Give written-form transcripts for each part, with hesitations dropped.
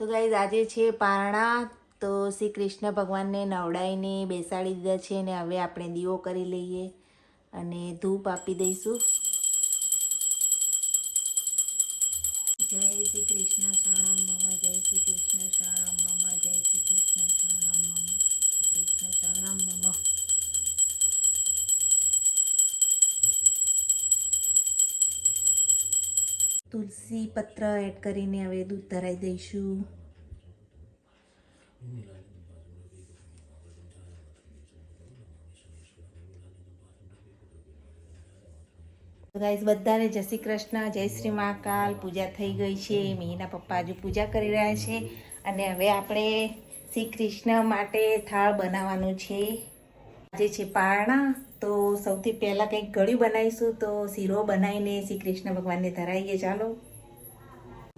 તો ગાઈઝ આજે છે પારણા. તો શ્રી કૃષ્ણ ભગવાનને નવડાવીને બેસાડી દીધા છે અને હવે આપણે દીવો કરી લઈએ અને ધૂપ આપી દઈશું. જય શ્રી કૃષ્ણ શરણમ મમ, જય શ્રી કૃષ્ણ શરણમ મમ, જય શ્રી કૃષ્ણ શરણમ મમ, કૃષ્ણ શરણમ મમ. તુલસી પત્ર એડ કરીને હવે દૂધ ધરાઈ દઈશું. ગાઈઝ બધાને જય શ્રી કૃષ્ણ, જય શ્રી મહાકાલ. પૂજા થઈ ગઈ છે. મિહીના પપ્પા હજુ પૂજા કરી રહ્યા છે અને હવે આપણે શ્રી કૃષ્ણ માટે થાળ બનાવવાનું છે. આજે છે પારણા, તો સૌથી પહેલાં કંઈક ગળ્યું બનાવીશું. તો શીરો બનાવીને શ્રી કૃષ્ણ ભગવાનને ધરાવીએ. ચાલો.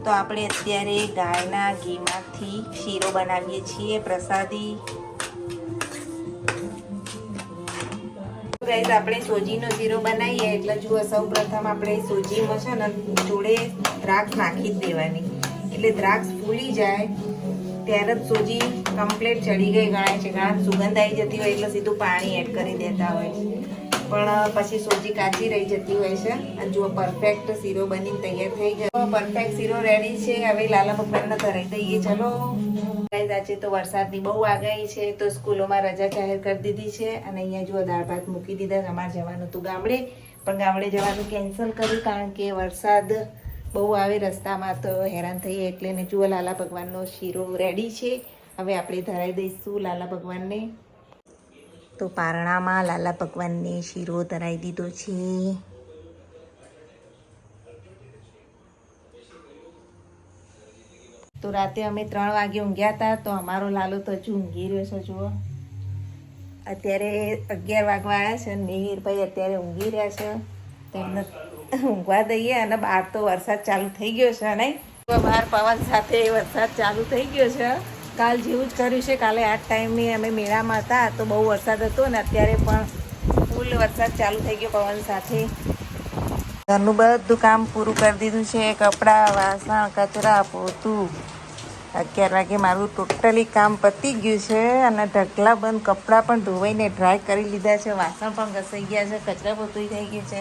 તો આપણે અત્યારે ગાયના ઘીમાંથી શીરો બનાવીએ છીએ, પ્રસાદી. ગાઈઝ આપણે સોજીનો શીરો બનાવીએ એટલે જુઓ, સૌ પ્રથમ આપણે સોજીમાં છે ને જોડે દ્રાક્ષ નાખી જ દેવાની, એટલે દ્રાક્ષ ફૂલી જાય ત્યારે જ સોજી કમ્પ્લીટ ચડી ગઈ ગણાય છે. કારણ સુગંધ આવી જતી હોય એટલે સીધું પાણી એડ કરી દેતા હોય, પણ પછી સોજી કાચી રહી જતી હોય છે. અને જુઓ પરફેક્ટ શીરો બનીને તૈયાર થઈ ગયો. પરફેક્ટ શીરો રેડી છે. હવે લાલા ભગવાનને ધરાઈ દઈએ. ચલો. આજે તો વરસાદની બહુ આગાહી છે, તો સ્કૂલોમાં રજા જાહેર કરી દીધી છે. અને અહીંયા જુઓ દાળ ભાત મૂકી દીધા. અમારે જવાનું હતું ગામડે, પણ ગામડે જવાનું કેન્સલ કર્યું કારણ કે વરસાદ બહુ આવે રસ્તામાં, તો હેરાન થઈએ. એટલે ને જુઓ લાલા ભગવાનનો શીરો રેડી છે. હવે આપણે ધરાઈ દઈશું લાલા ભગવાનને. તો પારણામાં લાલા ભગવાનને શીરો ધરાઈ દીધો છે. તો રાતે અમે 3 વાગે ઊંઘ્યા હતા, તો અમારો લાલો તો હજુ ઊંઘી રહ્યો છે. જુઓ અત્યારે 11 વાગવા આવ્યા છે અને મિહિરભાઈ અત્યારે ઊંઘી રહ્યા છે. તેમને ઊંઘવા દઈએ. અને બહાર તો વરસાદ ચાલુ થઈ ગયો છે, નહીં? બહાર પવન સાથે વરસાદ ચાલુ થઈ ગયો છે. કાલ જેવું જ કર્યું છે. કાલે આ ટાઈમે અમે મેળામાં હતા તો બહુ વરસાદ હતો ને અત્યારે પણ ફૂલ વરસાદ ચાલુ થઈ ગયો પવન સાથે. ઘરનું બધું કામ પૂરું કરી દીધું છે. કપડાં, વાસણ, કચરા, પોતું. 11 વાગે મારું ટોટલી કામ પતી ગયું છે અને ઢગલા બંધ કપડાં પણ ધોવાઈને ડ્રાય કરી લીધા છે. વાસણ પણ ઘસાઈ ગયા છે, કચરા પોતું થઈ ગયું છે.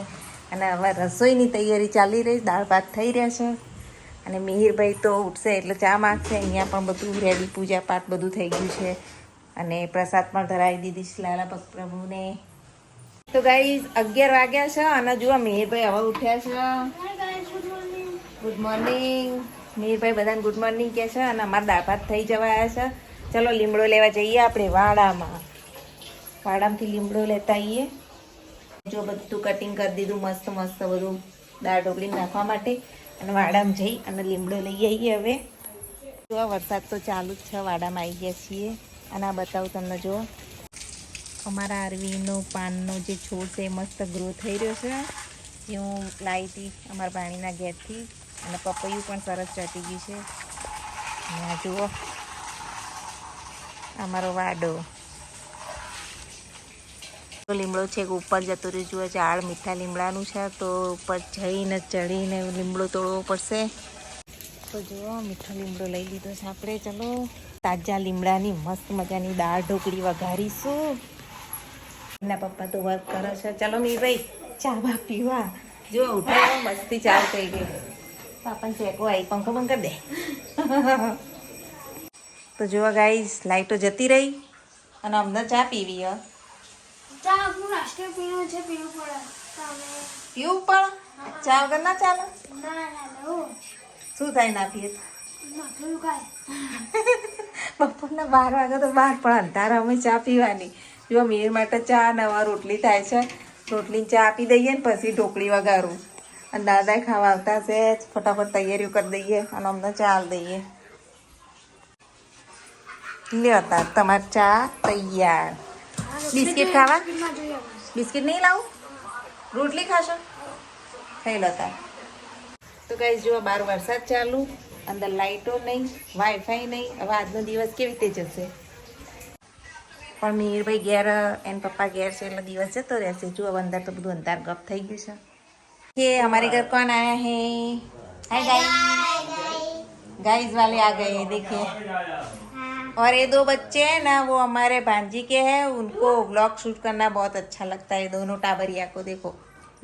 અને હવે રસોઈની તૈયારી ચાલી રહી. દાળ ભાત થઈ રહ્યા છે અને મિહિરભાઈ તો ઉઠશે એટલે ચા માગશે. અહીંયા પણ બધું રેડી, પૂજા પાઠ બધું થઈ ગયું છે અને પ્રસાદ પણ ધરાવી દીધી છે લાલા પ્રભુને. તો ગાઈઝ 11 વાગ્યા છે અને જુઓ મિહિરભાઈ હવે ઉઠ્યા છે. Good morning. મિહિરભાઈ બધાને ગુડ મોર્નિંગ કહે છે અને અમારા દાળ ભાત થઈ જવા આવ્યા છે. ચલો લીમડો લેવા જઈએ આપણે વાડામાં. વાડામાંથી લીમડો લેતા આવીએ. જો બધું કટિંગ કરી દીધું મસ્ત મસ્ત બધું દાળ ઢોકળી નાખવા માટે. અને વાડામાં જઈ અને લીમડો લઈ આવીએ. હવે જો વરસાદ તો ચાલુ જ છે. વાડામાં આવી ગયા છીએ અને આ બતાવું તમને. જો અમારા અરવીનો પાનનો જે છોડ છે એ મસ્ત ગ્રો થઈ રહ્યો છે, જે હું લાવી હતી અમારા પાણીના ઘેરથી. અને પપૈયું પણ સરસ ચટી ગયું છે. અને આ જુઓ અમારો વાડો. લીમડો છે કે ઉપર જતો રહ્યો. જુઓ ઝાડ મીઠા લીમડાનું છે, તો ઉપર જઈને ચડીને લીમડો તોડવો પડશે. તો જુઓ મીઠો લીમડો લઈ લીધો છે આપણે. ચલો તાજા લીમડાની મસ્ત મજાની દાળ ઢોકળી વઘારીશું. એના પપ્પા તો વર્ક કરે છે. ચલો મીરભાઈ ચા બા પીવા. જો ઉઠાવો, મસ્તી ચાલુ થઈ ગઈ. પાપાને ચેકો આવી, પંખો બંધ કરી દે. તો જુઓ ગાઈસ, લાઈટો જતી રહી અને અમને ચા પીવી. પીવું પણ ચા વગર ના ચાલે. શું થાય ના પીએ? બપોરના 12 વાગે તો બહાર, પણ અંધારા અમે ચા પીવાની. જો મીર માટે ચા ને રોટલી થાય છે. રોટલી ચા આપી દઈએ ને પછી ઢોકળી વઘારું. અને દાદા ખાવા આવતા છે. ફટાફટ તૈયારીઓ કરી દઈએ અને અમને ચા દઈએ. લ્યો તાર તમારે ચા તૈયાર. બિસ્કિટ ખાવા? બિસ્કિટ નહીં લાવું? રોટલી ખાશો? ખાઈ લો તાર. તો ગાઈસ જુઓ બહાર વરસાદ ચાલુ, અંદર લાઈટો નહીં, વાઈફાઈ નહીં. હવે આજનો દિવસ કેવી રીતે જશે? પણ મિહિરભાઈ ઘેર, એના પપ્પા ઘેર છે એટલે દિવસ જતો રહેશે. જુઓ અંદર તો બધું અંધાર ગપ થઈ ગયું છે. કે हमारे घर कौन आया है? Hi guys. गाइस वाले आ गए देखिए। और ये दो बच्चे हैं ना, वो हमारे भांजी के हैं, उनको व्लॉग शूट करना बहुत अच्छा लगता है। दोनों टाबरिया को देखो,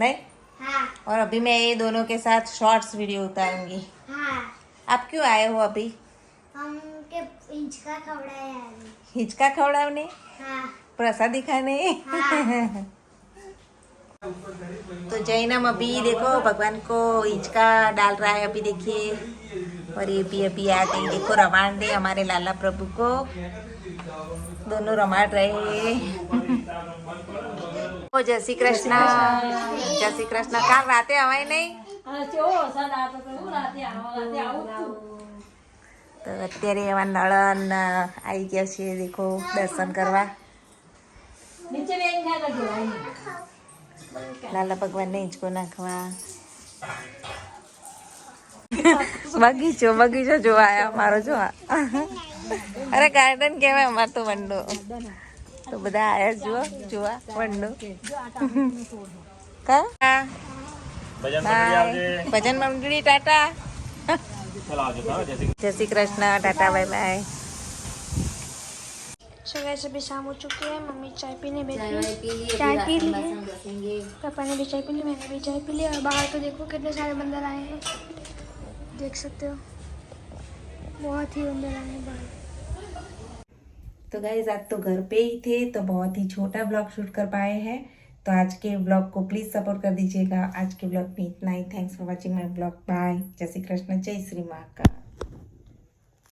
नहीं? हाँ। और अभी मैं ये दोनों के साथ शॉर्ट्स वीडियो उतारूंगी। हाँ। आप क्यों आए हो अभी? हम के हिंचका खवड़ाया है। हिचका खवड़ावने, हाँ। प्रसादी खाने। हाँ। तो जैनम अभी देखो भगवान को हिचका डाल रहा है, अभी देखिए। और ये भी अभी आ गई, देखो रमाड़ दे हमारे लाला प्रभु को, दोनों रमाड़ रहे। ओ जय श्री कृष्ण, जय श्री कृष्ण। काल राते हवाई नहीं તો અત્યારે એવા નળન આવી ગયા છે, દેખો દર્શન કરવા લાલા ભગવાનને હિંચકો નાખવા। બગીચો બગીચો જોવા આવ્યા અમારો, જોવા અરે ગાર્ડન કહેવાય અમારે તો વંડો। તો બધા આયા જુઓ જોવા વંડો। કા ભજન મંડળી ટાટા, जय Shri Krishna, tata bye bye. So guys अभी शाम हो चुकी है, मम्मी चाय पीने बैठी, चाय पी ली है, पापा ने भी चाय पी ली, मैंने भी चाय पी ली। और बाहर तो देखो कितने सारे बंदर आए हैं, देख सकते हो, बहुत ही बंदर आए हैं बाहर। तो गाइज आज तो घर पे ही थे, तो बहुत ही छोटा ब्लॉग शूट कर पाए हैं। तो आज के ब्लॉग को प्लीज सपोर्ट कर दीजिएगा। आज के ब्लॉग में इतना ही। Thanks for watching my blog. Bye. Jai Shri Krishna, जय श्री महाकाल।